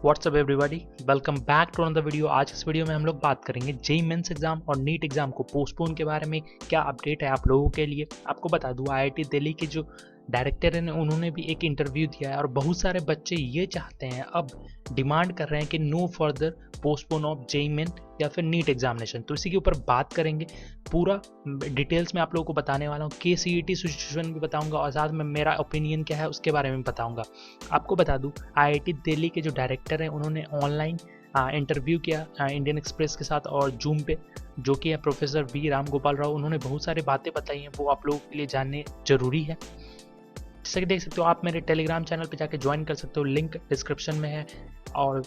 WhatsApp everybody, welcome back to another video. आज इस video में हम लोग बात करेंगे जेईई मेंस एग्जाम और नीट एग्जाम को पोस्टपोन के बारे में। क्या अपडेट है आप लोगों के लिए। आपको बता दूं, आईआईटी दिल्ली के जो डायरेक्टर हैं उन्होंने भी एक इंटरव्यू दिया है और बहुत सारे बच्चे ये चाहते हैं, अब डिमांड कर रहे हैं कि no further postpone of JEE main या फिर नीट एग्जामिनेशन। तो इसी के ऊपर बात करेंगे, पूरा डिटेल्स में आप लोगों को बताने वाला हूँ। केसीईटी सिचुएशन भी बताऊंगा और साथ में मेरा ओपिनियन क्या है उसके बारे में बताऊंगा। आपको बता दूं, आईआईटी दिल्ली के जो डायरेक्टर हैं उन्होंने ऑनलाइन इंटरव्यू किया इंडियन एक्सप्रेस के साथ और जूम पे, जो कि है प्रोफेसर वी राम गोपाल राव। उन्होंने बहुत सारी बातें बताई हैं, वो आप लोगों के लिए जानने जरूरी है। जैसे कि देख सकते हो, आप मेरे टेलीग्राम चैनल पे जाके ज्वाइन कर सकते हो, लिंक डिस्क्रिप्शन में है और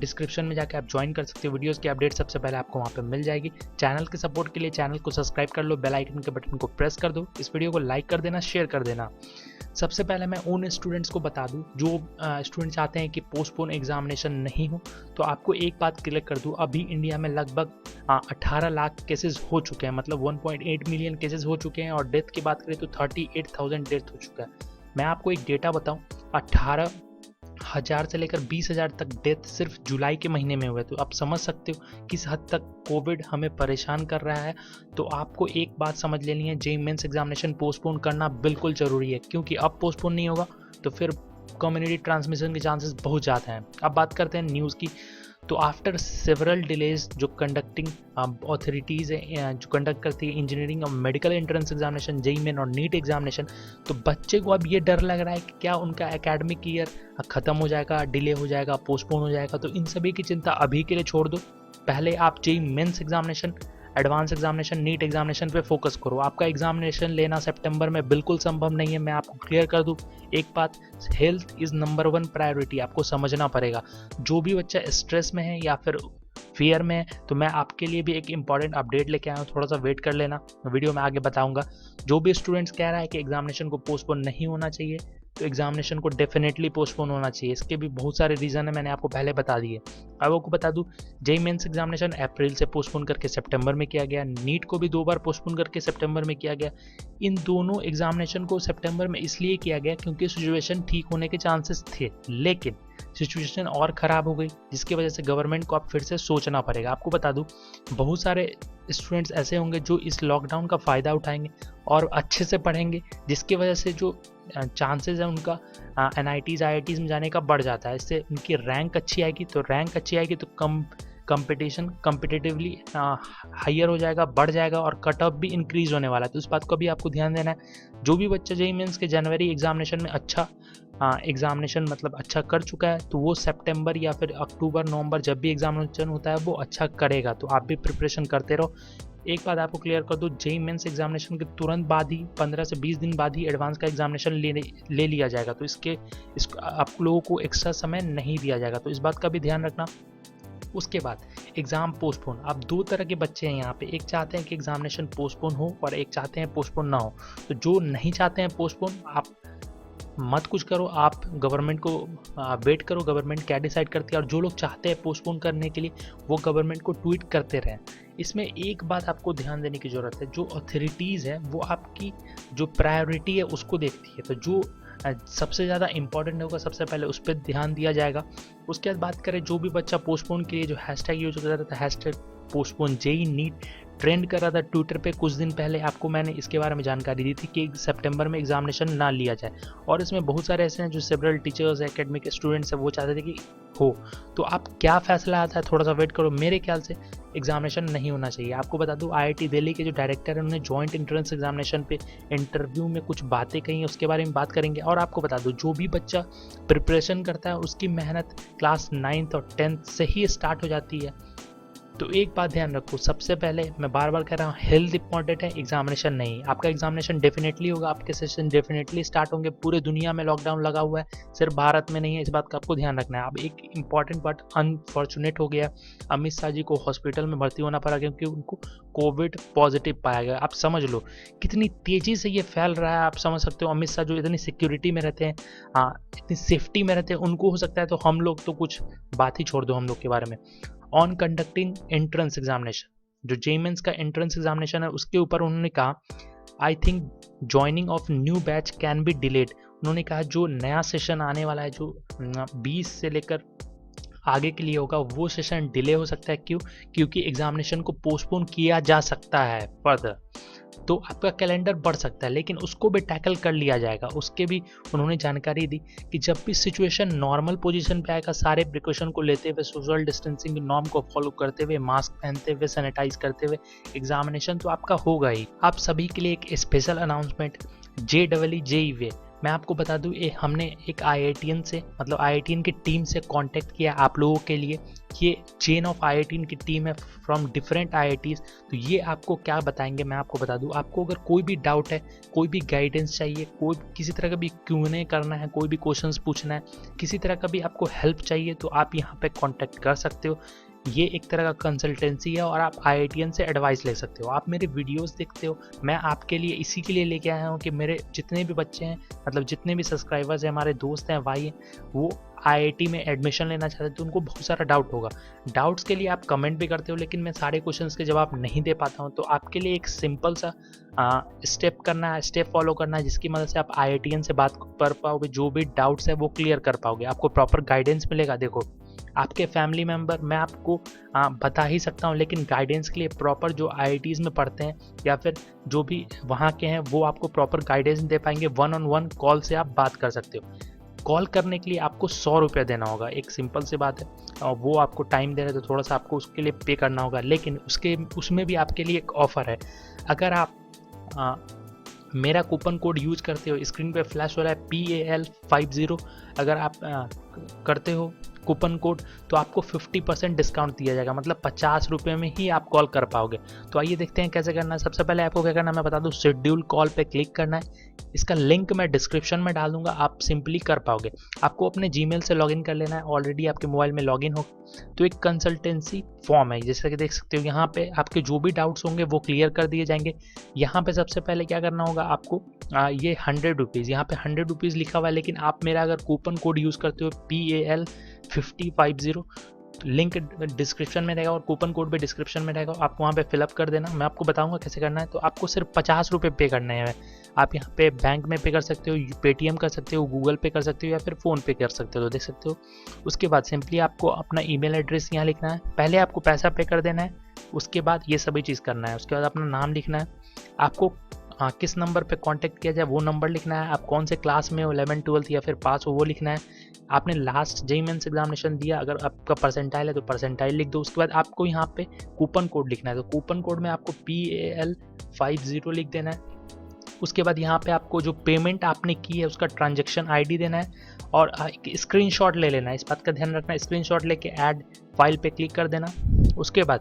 डिस्क्रिप्शन में जाके आप ज्वाइन कर सकते हो। वीडियोस की अपडेट सबसे पहले आपको वहाँ पे मिल जाएगी। चैनल के सपोर्ट के लिए चैनल को सब्सक्राइब कर लो, बेल आइकन के बटन को प्रेस कर दो, इस वीडियो को लाइक कर देना, शेयर कर देना। सबसे पहले मैं उन स्टूडेंट्स को बता दूं जो स्टूडेंट चाहते हैं कि पोस्टपोन एग्जामिनेशन नहीं हो, तो आपको एक बात क्लियर कर दूं, अभी इंडिया में लगभग 18 लाख केसेस हो चुके हैं, मतलब 1.8 मिलियन केसेस हो चुके हैं और डेथ की बात करें तो 38,000 डेथ हो चुका है। मैं आपको एक डेटा बताऊं, 18,000 से लेकर 20,000 तक डेथ सिर्फ जुलाई के महीने में हुए। तो आप समझ सकते हो किस हद तक कोविड हमें परेशान कर रहा है। तो आपको एक बात समझ लेनी है, जेईई मेंस एग्जामिनेशन पोस्टपोन करना बिल्कुल जरूरी है, क्योंकि अब पोस्टपोन नहीं होगा तो फिर कम्युनिटी ट्रांसमिशन के चांसेस बहुत ज़्यादा हैं। अब बात करते हैं न्यूज़ की। तो आफ्टर सेवरल डिलेज, जो कंडक्टिंग अथॉरिटीज़ हैं जो कंडक्ट करती है इंजीनियरिंग और medical entrance examination, JEE main और नीट एग्जामिनेशन, तो बच्चे को अब ये डर लग रहा है कि क्या उनका एकेडमिक ईयर ख़त्म हो जाएगा, डिले हो जाएगा, पोस्टपोन हो जाएगा। तो इन सभी की चिंता अभी के लिए छोड़ दो। पहले आप JEE mains examination, advance examination, NEET examination पे फोकस करो। आपका एग्जामिनेशन लेना सितंबर में बिल्कुल संभव नहीं है। मैं आपको क्लियर कर दूं एक बात, हेल्थ इज़ नंबर 1 प्रायोरिटी, आपको समझना पड़ेगा। जो भी बच्चा स्ट्रेस में है या फिर फियर में है, तो मैं आपके लिए भी एक इंपॉर्टेंट अपडेट लेके आया हूँ, थोड़ा सा वेट कर लेना, वीडियो में आगे बताऊंगा। जो भी स्टूडेंट्स कह रहा है कि एग्जामिनेशन को पोस्टपोन नहीं होना चाहिए, तो एग्जामिनेशन को डेफिनेटली पोस्टपोन होना चाहिए। इसके भी बहुत सारे रीज़न है, मैंने आपको पहले बता दिए। अब आपको बता दूं, जेईई मेंस एग्जामिनेशन अप्रैल से पोस्टपोन करके सितंबर में किया गया, नीट को भी 2 बार पोस्टपोन करके सितंबर में किया गया। इन दोनों एग्जामिनेशन को सितंबर में इसलिए किया गया क्योंकि सिचुएशन ठीक होने के चांसेस थे, लेकिन सिचुएशन और ख़राब हो गई, जिसकी वजह से गवर्नमेंट को अब फिर से सोचना पड़ेगा। आपको बता दूं, बहुत सारे स्टूडेंट्स ऐसे होंगे जो इस लॉकडाउन का फ़ायदा उठाएंगे और अच्छे से पढ़ेंगे, जिसकी वजह से जो चांसेस है उनका एनआईटीज़ आईआईटीज़ में जाने का बढ़ जाता है। इससे उनकी रैंक अच्छी आएगी, तो रैंक अच्छी आएगी तो कंपटीशन कंपिटिटिवली हायर हो जाएगा, बढ़ जाएगा और कट ऑफ भी इंक्रीज होने वाला है। तो इस बात को भी आपको ध्यान देना है। जो भी बच्चा जेईई मेंस के जनवरी एग्जामिनेशन में अच्छा एग्जामिनेशन मतलब अच्छा कर चुका है, तो वो सितंबर या फिर अक्टूबर नवंबर जब भी एग्जामिनेशन होता है वो अच्छा करेगा। तो आप भी प्रिपरेशन करते रहो। एक बात आपको क्लियर कर दूं, जेईई मेंस एग्जामिनेशन के तुरंत बाद ही 15 से 20 दिन बाद ही एडवांस का एग्जामिनेशन ले लिया जाएगा। तो इसको आप लोगों को एक्स्ट्रा समय नहीं दिया जाएगा, तो इस बात का भी ध्यान रखना। उसके बाद एग्ज़ाम पोस्टपोन। अब 2 तरह के बच्चे हैं यहाँ पे, एक चाहते हैं कि एग्जामिनेशन पोस्टपोन हो और एक चाहते हैं पोस्टपोन ना हो। तो जो नहीं चाहते हैं पोस्टपोन, आप मत कुछ करो, आप गवर्नमेंट को वेट करो, गवर्नमेंट क्या डिसाइड करती है। और जो लोग चाहते हैं पोस्टपोन करने के लिए, वो गवर्नमेंट को ट्वीट करते रहें। इसमें एक बात आपको ध्यान देने की ज़रूरत है, जो अथॉरिटीज़ है वो आपकी जो प्रायोरिटी है उसको देखती है। तो जो सबसे ज़्यादा इंपॉर्टेंट होगा सबसे पहले उस पर ध्यान दिया जाएगा। उसके बाद बात करें, जो भी बच्चा पोस्टपोन के लिए जो हैशटैग यूज कर रहा था, hashtag postpone JEE NEET trend कर रहा था ट्विटर पे कुछ दिन पहले, आपको मैंने इसके बारे में जानकारी दी थी कि सितंबर में एग्जामिनेशन ना लिया जाए। और इसमें बहुत सारे ऐसे हैं जो सेवरल टीचर्स, एकेडमिक स्टूडेंट्स हैं, वो चाहते थे कि हो। तो आप क्या फैसला आता है, थोड़ा सा वेट करो। मेरे ख्याल से एग्जामिनेशन नहीं होना चाहिए। आपको बता दूं, आईआईटी दिल्ली के जो डायरेक्टर हैं उन्होंने जॉइंट एंट्रेंस एग्जामिनेशन पे इंटरव्यू में कुछ बातें कही, उसके बारे में बात करेंगे। और आपको बता दूं, जो भी बच्चा प्रिपरेशन करता है उसकी मेहनत क्लास 9th और 10th से ही स्टार्ट हो जाती है। तो एक बात ध्यान रखो, सबसे पहले मैं बार बार कह रहा हूँ, हेल्थ इंपॉर्टेंट है, एग्जामिनेशन नहीं। आपका एग्जामिनेशन डेफिनेटली होगा, आपके सेशन डेफिनेटली स्टार्ट होंगे। पूरे दुनिया में लॉकडाउन लगा हुआ है, सिर्फ भारत में नहीं है, इस बात का आपको ध्यान रखना है। अब एक इंपॉर्टेंट बात अनफॉर्चुनेट हो गया, अमित शाह जी को हॉस्पिटल में भर्ती होना पड़ा क्योंकि उनको कोविड पॉजिटिव पाया गया। आप समझ लो कितनी तेज़ी से ये फैल रहा है। आप समझ सकते हो, अमित शाह जो इतनी सिक्योरिटी में रहते हैं, इतनी सेफ्टी में रहते हैं, उनको हो सकता है, तो हम लोग तो कुछ बात ही छोड़ दो हम लोग के बारे में। ऑन कंडक्टिंग एंट्रेंस एग्जामिनेशन, जो जेईई मेंस का एंट्रेंस एग्जामिनेशन है उसके ऊपर उन्होंने कहा, I think joining of new batch can be delayed. उन्होंने कहा जो नया सेशन आने वाला है, जो 20 से लेकर आगे के लिए होगा वो सेशन डिले हो सकता है। क्यों? क्योंकि एग्जामिनेशन को पोस्टपोन किया जा सकता है फर्दर, तो आपका कैलेंडर बढ़ सकता है, लेकिन उसको भी टैकल कर लिया जाएगा। उसके भी उन्होंने जानकारी दी कि जब भी सिचुएशन नॉर्मल पोजीशन पे आएगा, सारे प्रिकॉशन को लेते हुए, सोशल डिस्टेंसिंग नॉर्म को फॉलो करते हुए, मास्क पहनते हुए, सैनिटाइज करते हुए एग्जामिनेशन तो आपका होगा ही। आप सभी के लिए एक स्पेशल अनाउंसमेंट, JEE मैं आपको बता दूं, ये हमने एक IITian से, मतलब IITian की टीम से कांटेक्ट किया आप लोगों के लिए। ये चेन ऑफ IITian की टीम है फ्रॉम डिफरेंट IITs। तो ये आपको क्या बताएंगे मैं आपको बता दूं। आपको अगर कोई भी डाउट है, कोई भी गाइडेंस चाहिए, कोई किसी तरह का भी Q&A करना है, कोई भी क्वेश्चंस पूछना है, किसी तरह का भी आपको हेल्प चाहिए, तो आप यहाँ पे कांटेक्ट कर सकते हो। ये एक तरह का कंसल्टेंसी है और आप IITian से एडवाइस ले सकते हो। आप मेरे वीडियोस देखते हो, मैं आपके लिए इसी के लिए लेके आया हूँ कि मेरे जितने भी बच्चे हैं, मतलब जितने भी सब्सक्राइबर्स हैं, हमारे दोस्त हैं, भाई हैं, वो IIT में एडमिशन लेना चाहते हैं, तो उनको बहुत सारा डाउट होगा। डाउट्स के लिए आप कमेंट भी करते हो, लेकिन मैं सारे क्वेश्चंस के जवाब नहीं दे पाता हूँ। तो आपके लिए एक सिंपल सा स्टेप फॉलो करना है, जिसकी मदद से आप IITian से बात कर पाओगे, जो भी डाउट्स है वो क्लियर कर पाओगे, आपको प्रॉपर गाइडेंस मिलेगा। देखो, आपके फैमिली मेंबर मैं आपको बता ही सकता हूँ, लेकिन गाइडेंस के लिए प्रॉपर जो IITs में पढ़ते हैं या फिर जो भी वहाँ के हैं, वो आपको प्रॉपर गाइडेंस दे पाएंगे। 1-on-1 कॉल से आप बात कर सकते हो। कॉल करने के लिए आपको 100 रुपये देना होगा, एक सिंपल सी बात है। और वो आपको टाइम दे रहे हैं, तो थोड़ा सा आपको उसके लिए पे करना होगा। लेकिन उसमें भी आपके लिए एक ऑफ़र है। अगर आप मेरा कूपन कोड यूज करते हो, स्क्रीन पे फ्लैश हो रहा है PAL50, अगर आप करते हो कूपन कोड, तो आपको 50% डिस्काउंट दिया जाएगा, मतलब 50 रुपये में ही आप कॉल कर पाओगे। तो आइए देखते हैं कैसे करना है। सबसे पहले आपको क्या करना है मैं बता दूं, शेड्यूल कॉल पे क्लिक करना है। इसका लिंक मैं डिस्क्रिप्शन में डाल दूंगा, आप सिंपली कर पाओगे। आपको अपने जीमेल से लॉगिन कर लेना है, ऑलरेडी आपके मोबाइल में लॉगिन हो। तो एक कंसल्टेंसी फॉर्म है, जैसे कि देख सकते हो यहाँ पे आपके जो भी डाउट्स होंगे वो क्लियर कर दिए जाएंगे। यहाँ पे सबसे पहले क्या करना होगा आपको, ये 100 रुपीज़, यहाँ पे 100 रुपीज़ लिखा हुआ है, लेकिन आप मेरा अगर कूपन कोड यूज़ करते हो PAL50, लिंक डिस्क्रिप्शन में रहेगा और कूपन कोड भी डिस्क्रिप्शन में रहेगा, आप वहाँ पे फिलअप कर देना। मैं आपको बताऊंगा कैसे करना है। तो आपको सिर्फ 50 रुपये पे करने हैं। आप यहाँ पे बैंक में पे कर सकते हो, पेटीएम कर सकते हो, गूगल पे कर सकते हो, या फिर फ़ोन पे कर सकते हो, तो देख सकते हो। उसके बाद सिंपली आपको अपना ईमेल एड्रेस यहाँ लिखना है। पहले आपको पैसा पे कर देना है, उसके बाद ये सभी चीज़ करना है। उसके बाद अपना नाम लिखना है, आपको किस नंबर पे कांटेक्ट किया जाए वो नंबर लिखना है, आप कौन से क्लास में हो, 11th 12th या फिर पास हो वो लिखना है। आपने लास्ट JEE मेंस एग्जामिनेशन दिया, अगर आपका परसेंटाइल है तो परसेंटाइल लिख दो। उसके बाद आपको यहाँ पे कूपन कोड लिखना है, तो कूपन कोड में आपको PAL50 लिख देना है। उसके बाद यहाँ पे आपको जो पेमेंट आपने की है उसका ट्रांजैक्शन ID देना है, और एक स्क्रीनशॉट ले लेना है। इस बात का ध्यान रखना, स्क्रीनशॉट लेके ऐड फाइल पे क्लिक कर देना। उसके बाद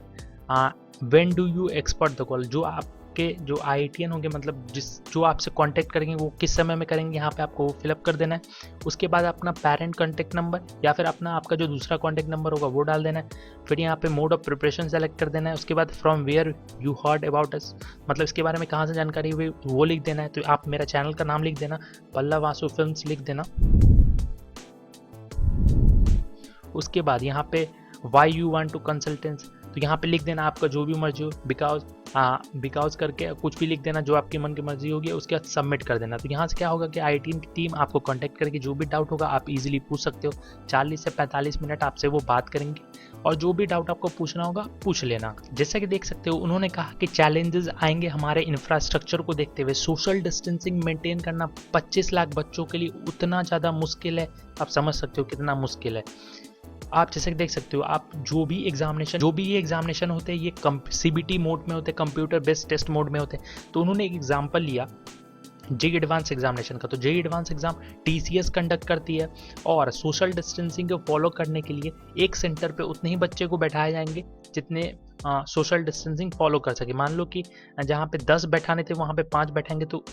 when do you export the call, जो आपके जो IITian होंगे, मतलब जो आपसे कांटेक्ट करेंगे वो किस समय में करेंगे, यहाँ पे आपको फिलअप कर देना है। उसके बाद अपना पेरेंट कॉन्टैक्ट नंबर या फिर आपका जो दूसरा कॉन्टैक्ट नंबर होगा वो डाल देना है। फिर यहाँ पे मोड ऑफ प्रिपरेशन सेलेक्ट कर देना है। उसके बाद from where you heard about us, मतलब इसके बारे में कहाँ से जानकारी हुई वो लिख देना है। तो आप मेरा चैनल का नाम लिख देना, पल्लव आंसू फिल्म्स लिख देना। उसके बाद यहाँ पे why you want to consultants, तो यहाँ पे लिख देना आपका जो भी मर्जी हो, बिकॉज करके कुछ भी लिख देना जो आपकी मन की मर्जी होगी। उसके बाद सबमिट कर देना। तो यहाँ से क्या होगा कि IITian की टीम आपको कांटेक्ट करके जो भी डाउट होगा आप इजीली पूछ सकते हो। 40 से 45 मिनट आपसे वो बात करेंगे, और जो भी डाउट आपको पूछना होगा पूछ लेना। जैसा कि देख सकते हो उन्होंने कहा कि चैलेंजेस आएंगे हमारे इंफ्रास्ट्रक्चर को देखते हुए। सोशल डिस्टेंसिंग मेंटेन करना 25 लाख बच्चों के लिए उतना ज़्यादा मुश्किल है, आप समझ सकते हो कितना मुश्किल है। आप जैसे देख सकते हो, आप जो भी ये एग्जामिनेशन होते हैं ये CBT मोड में होते हैं, कंप्यूटर बेस्ड टेस्ट मोड में होते हैं। तो उन्होंने एक एग्जांपल लिया JEE एडवांस एग्जामिनेशन का। तो JEE advance exam TCS conduct करती है, और सोशल डिस्टेंसिंग को फॉलो करने के लिए एक सेंटर पे उतने ही बच्चे को बैठाए जाएंगे जितने सोशल डिस्टेंसिंग फॉलो कर सके। मान लो कि जहाँ पे 10 बैठाने थे वहाँ पे 5 बैठेंगे, तो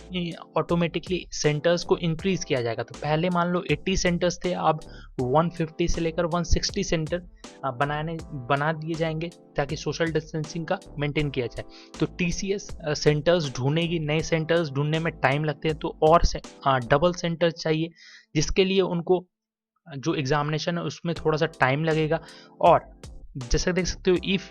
ऑटोमेटिकली सेंटर्स को इंक्रीज किया जाएगा। तो पहले मान लो 80 सेंटर्स थे, अब 150 से लेकर 160 सेंटर बना दिए जाएंगे, ताकि सोशल डिस्टेंसिंग का मेंटेन किया जाए। तो TCS सेंटर्स ढूंढेगी, नए सेंटर्स ढूंढने में टाइम लगते हैं, तो और डबल सेंटर्स चाहिए, जिसके लिए उनको जो एग्जामिनेशन है उसमें थोड़ा सा टाइम लगेगा। और जैसे देख सकते हो, if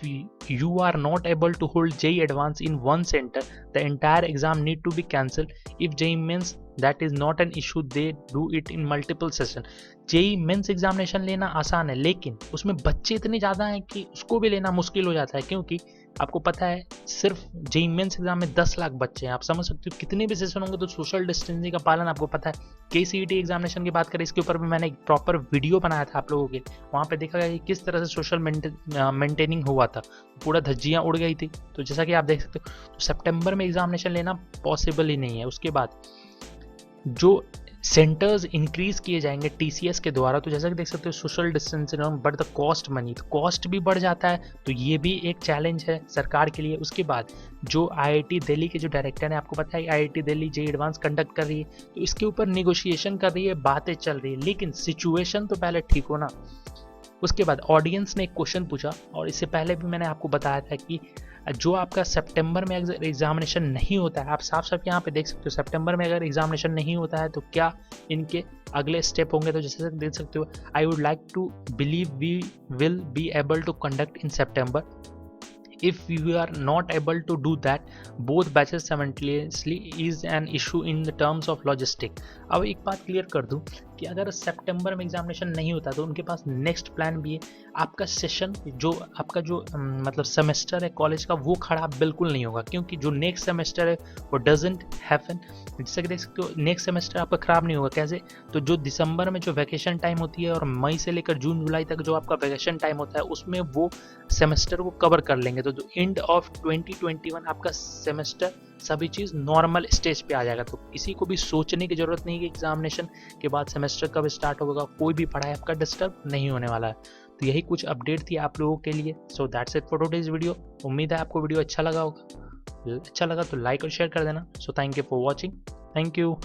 you are not able to hold JEE advance in one centre the entire exam need to be cancel if JEE mains that is not an issue, they do it in multiple session. JEE mains examination लेना आसान है, लेकिन उसमें बच्चे इतने ज़्यादा हैं कि उसको भी लेना मुश्किल हो जाता है, क्योंकि आपको पता है सिर्फ जेई मेंस एग्जाम में 10 लाख बच्चे हैं। आप समझ सकते हो कितने भी सेशन होंगे, तो सोशल डिस्टेंसिंग का पालन आपको पता है। केसीईटी एग्जामिनेशन की बात करें, इसके ऊपर भी मैंने एक प्रॉपर वीडियो बनाया था आप लोगों के, वहाँ पे देखा गया कि किस तरह से सोशल मेंटेनिंग हुआ था, पूरा धज्जियाँ उड़ गई थी। तो जैसा कि आप देख सकते हो, तो सितंबर में एग्जामिनेशन लेना पॉसिबल ही नहीं है। उसके बाद जो सेंटर्स इंक्रीज किए जाएंगे टीसीएस के द्वारा, तो जैसा कि देख सकते हो social distancing but the cost money, तो कॉस्ट भी बढ़ जाता है, तो ये भी एक चैलेंज है सरकार के लिए। उसके बाद जो आईआईटी दिल्ली के जो डायरेक्टर है, आपको पता है IIT Delhi JEE advance conduct कर रही है, तो इसके ऊपर निगोशिएशन कर रही है, बातें चल रही है, लेकिन सिचुएशन तो पहले ठीक हो ना। उसके बाद ऑडियंस ने एक क्वेश्चन पूछा, और इससे पहले भी मैंने आपको बताया था कि जो आपका सितंबर में एग्जामिनेशन नहीं होता है, आप साफ साफ यहाँ पे देख सकते हो सितंबर में अगर एग्जामिनेशन नहीं होता है तो क्या इनके अगले स्टेप होंगे। तो जैसे देख सकते हो, I would like to believe we will be able to conduct in September. If we are not able to do that, both batches simultaneously is an issue in the terms of logistic। अब एक बात clear कर दूं कि अगर सितंबर में examination नहीं होता तो उनके पास नेक्स्ट प्लान भी है। आपका सेशन जो आपका जो मतलब सेमेस्टर है कॉलेज का, वो खराब बिल्कुल नहीं होगा, क्योंकि जो नेक्स्ट सेमेस्टर है वो डजंट हैपन। जैसे कि देख सकते हो नेक्स्ट सेमेस्टर आपका खराब नहीं होगा। कैसे? तो जो दिसंबर में जो वैकेशन टाइम होती है और मई से लेकर जून जुलाई तक जो आपका वैकेशन टाइम होता है, उसमें वो सेमेस्टर को कवर कर लेंगे। तो एंड ऑफ 2021 आपका सेमेस्टर सभी चीज़ नॉर्मल स्टेज पे आ जाएगा। तो किसी को भी सोचने की जरूरत नहीं कि एग्जामिनेशन के बाद सेमेस्टर कब स्टार्ट होगा, कोई भी पढ़ाई आपका डिस्टर्ब नहीं होने वाला है। तो यही कुछ अपडेट थी आप लोगों के लिए। So that's it for today's video. उम्मीद है आपको वीडियो अच्छा लगा होगा। अच्छा लगा तो लाइक और शेयर कर देना। So thank you for watching. Thank you.